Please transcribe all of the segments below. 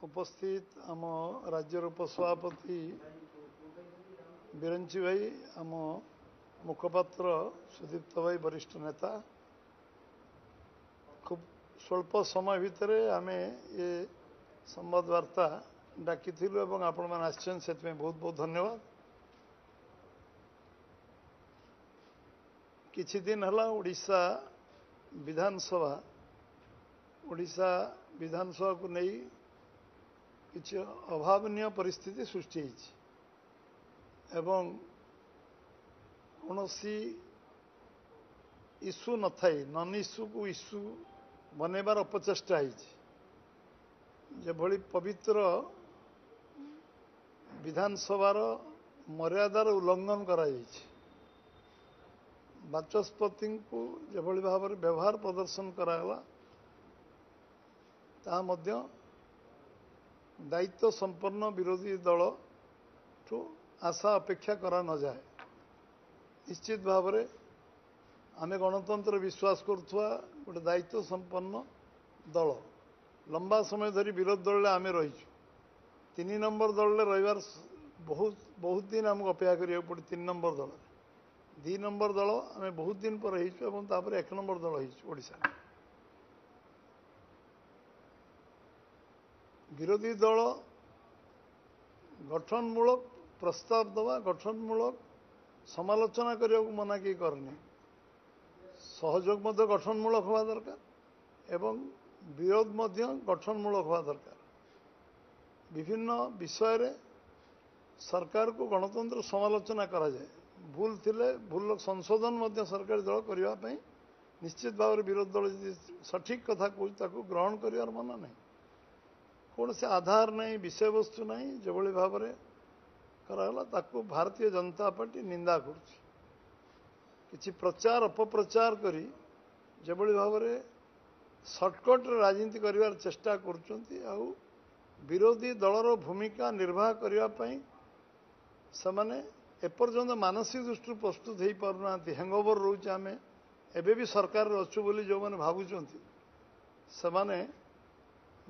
उपस्थित आम राज्यर उपसभापति बिरंची भाई, आम मुखपात्र सुदीप्त भाई वरिष्ठ नेता, खूब स्वल्प समय भितर आम ये संवाद वार्ता डाकी आपण मैंने आसन से बहुत बहुत धन्यवाद। किछि दिन हला ओडिशा विधानसभा को नहीं किछि अभावनीय परिस्थिति सृष्टि एवं कौनसी इश्यू न थाई नन इश्यू को इश्यू बनैबार अपचेष्टा होभली पवित्र विधानसभार मर्यादार उल्लंघन करा बाचस्पति को जेभली भाव में व्यवहार प्रदर्शन करागला ता मध्य दायित्व संपन्न विरोधी दल ठू आशा अपेक्षा करा न जाए। निश्चित भाव में आमे गणतंत्र विश्वास करुवा गोटे दायित्व संपन्न दल लंबा समय धरी विरोध दल आमे रहीचु। 3 नंबर दल रहीबार बहुत दिन आमको अपेक्षा करिया पड़े। 3 नंबर दल 2 नंबर दल आमे बहुत दिन पर रहीचु एवं तापर 1 नंबर दल रहीचु। ओडिशा विरोधी दल गठनमूलक प्रस्ताव दवा गठनमूलक समालोचना करने को मना किए करनी सहयोग मध्य गठनमूलक हवा दरकार एवं विरोध मध्य गठनमूलक हवा दरकार। विभिन्न विषय रे सरकार को गणतंत्र समालोचना करा जाए। भूल थिले भूल संशोधन मध्य सरकार दल करने पे निश्चित भाव में विरोध दल सठिक कथा कहूँ ग्रहण कर मना नहीं। कौन से आधार नहीं विषय वस्तु नहीं जोभली भाव में कराला ताकू भारतीय जनता पार्टी निंदा करुच्ची। किछि प्रचार अपप्रचार करी जोभली भाव में सर्टकट राजनीति करिवार चेष्टा करुचंती आउ विरोधी दलर भूमिका निर्वाह करने से एपर्यंत मानसिक दृष्टि प्रस्तुत हो पारना हैंगओवर रोचे आम एबे भी सरकार अच्छु बोली जो मैंने भावुंट से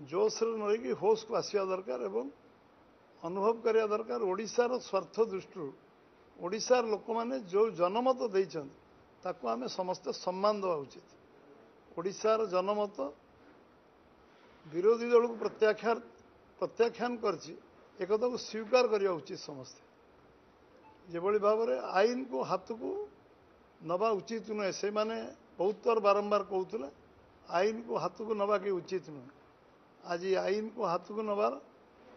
जोश रही होश को आसवा दरकार एवं अनुभव करिया दरकार। ओडिशार स्वार्थ दृष्टि ओडिशार लोक मैंने जो जनमत देइछन्ति ताकू आमे समस्त सम्मान देवा उचित। ओडिशार जनमत विरोधी दल को प्रत्याख्यान करछि एकथा को स्वीकार करिया उचित। समस्ते जेभली भाव में आईन को हाथ को नवा उचित नुहे से माने बहुत थर बारंबार कहते आईन को हाथ को नवा कि उचित नुहे। आज आईन को हाथ को नवार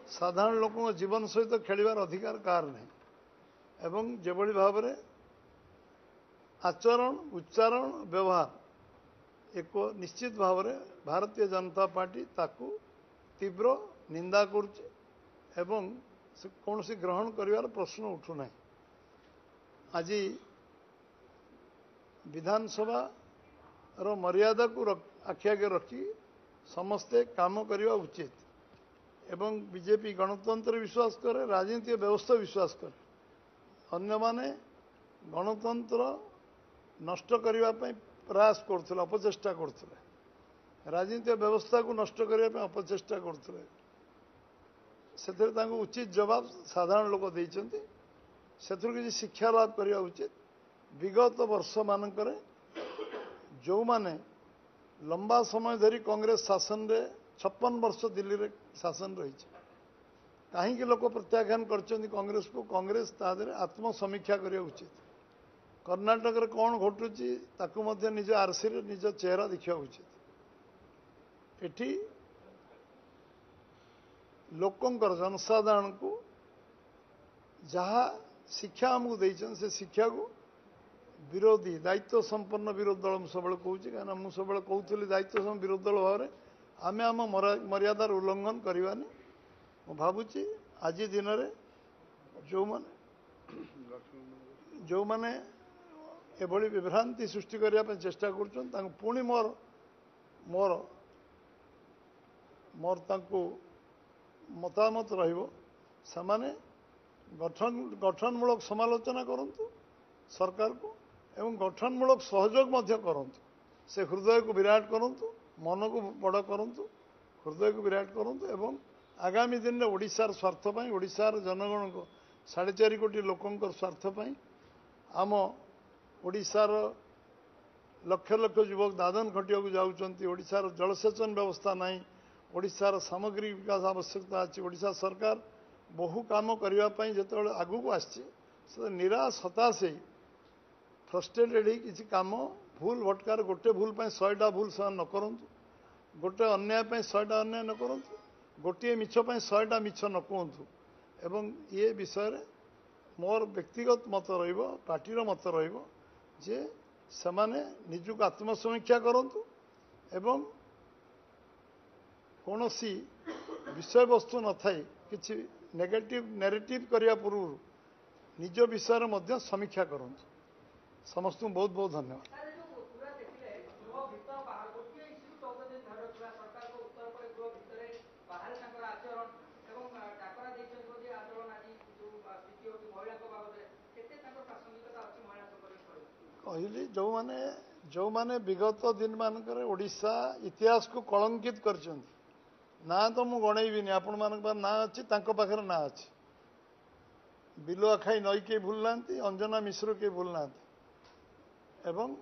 साधारण लोक जीवन सहित खेलिबार अधिकार कार नहीं एवं जेभली भाव में आचरण उच्चारण व्यवहार एक निश्चित भाव में भारतीय जनता पार्टी ताकू तीव्र निंदा करुच्चे एवं से कौन सी ग्रहण करिवार प्रश्न उठुना। आज विधानसभा रो मर्यादा को आखि आगे रखी समस्ते काम करवा उचित एवं बीजेपी गणतंत्र विश्वास करे राजनीतिक व्यवस्था विश्वास करे। अन्य माने गणतंत्र नष्ट करने प्रयास करते अपचेष्टा करते राजनीतिक व्यवस्था को नष्ट करने अपचेष्टा करते उचित जवाब साधारण लोक देइछन्ति। सेथुर किसी शिक्षा लाभ करने उचित। विगत वर्ष मानकर जो माने लंबा समय धरी कांग्रेस शासन रे 56 वर्ष दिल्ली रे शासन रही कहीं लोक प्रत्याख्यान करछन्ति कांग्रेस को कांग्रेस तादरे आत्मसमीक्षा करिया उचित। कर्नाटक रे कौन घटुची ताकू मध्य निज आरसी रे निज चेहरा देखा उचित। एठी लोकंकर जनसाधारण को जहाँ शिक्षा आमको देइछन से शिक्षा को विरोधी दायित्व संपन्न विरोध दल मुझे सब कहूँ कहीं मुझे सब कहूली दायित्व संपन्न विरोध दल भाव में आम आम मर्यादार उल्लंघन करवानी। मु भावुची आज दिन में जो मैंने एभली विभ्रांति सृष्टि करने चेष्टा कर पुणी मोर मोर मोर मतामत रहिबो समाने गठनमूलक समालोचना करंतु सरकार को एवं गठनमूलक सहयोग मध्य करंतु। से हृदय को विराट करंतु मन को बड़ करंतु हृदय को विराट करंतु एवं आगामी दिन में ओडिशार स्वार्थ पाई ओडिशार जनगण को 4.5 कोटी लोकंकर स्वार्थ पाई आम ओडिशार लक्ष लक्ष युवक दादन खटिया को जाउछंती ओडिशार जलसेचन व्यवस्था नहीं ओडिशार सामग्रिक विकास आवश्यकता अच्छी ओडिशा सरकार बहु काम करने जो आगू को आसी निराश हताश फ्रस्ट्रेटेड ही किसी काम भूल भटकार गोटे भूल 100टा भूल से न करूँ गोटे अन्याय 100टा अन्याय न करूँ गोटे मिछ 100टा मिछ न कहतु एवं ये विषय मोर व्यक्तिगत मत पार्टीर मत जे सेमाने निजुक आत्मसमीक्षा करंतु एवं कौन सी विषय वस्तु न थाई किसी नेगेटिव नैरेटिव करिया पूर्व निज विषय मध्य समीक्षा करंतु समस्त बहुत बहुत धन्यवाद। कहली जो माने विगत दिन मानक ओडिशा इतिहास को कलंकित कर ना तो मु गणेबी आपण मान ना अच्छी पाखे ना अच्छी बिलुआ खाई नई के भूल ना अंजना मिश्र के भूल ना एवं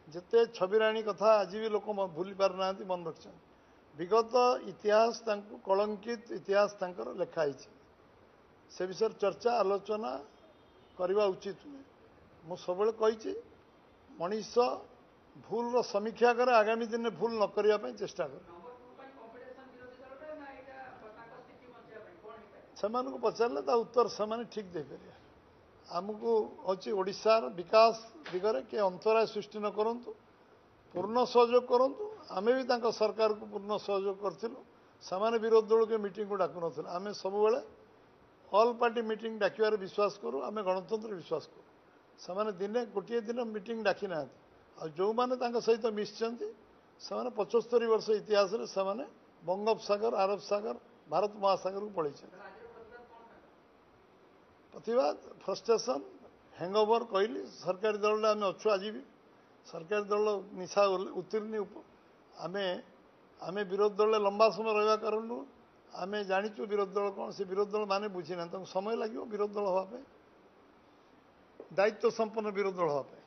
जिते छबिराणी कथा आज भी लोक भूली पार ना मन रख विगत इतिहास कलंकित इतिहास लिखाई से विषय चर्चा आलोचना करवा उचित नुहे मु सब कही मनीष भूल समीक्षा करे आगामी दिन में भूल न करने चेष्टा करे से पचारे उत्तर से ठीक दे पारे आमको हूँ ओडिशार विकास दिगरे के अंतराय सृष्टि न करूँ पूर्ण सहयोग करूँ आम भी सरकार को पूर्ण सहयोग करूँ से विरोधी दल के मीटिंग को डाकु ना आम सब ऑल पार्टी मीटिंग डाकिबार विश्वास करूँ आम गणतंत्र विश्वास करूँ से दिने गोटे दिन मीटिंग डाकी ना जो मैंने सहित मिशिंट से 75 वर्ष इतिहास से बंगोपसागर आरब सागर भारत महासागर को पलि प्रतिवाद फ्रस्ट्रेशन हैंगओवर कहली सरकारी दल आम अच्छु आज भी सरकारी दल निशा उत्तीर्ण आम आम विरोधी दल लंबा समय रहा कारण आम जाचु विरोधी दल कौन से विरोधी दल माने बुझी ना समय लगे विरोधी दल हाँपे दायित्व संपन्न विरोधी दल हाँपे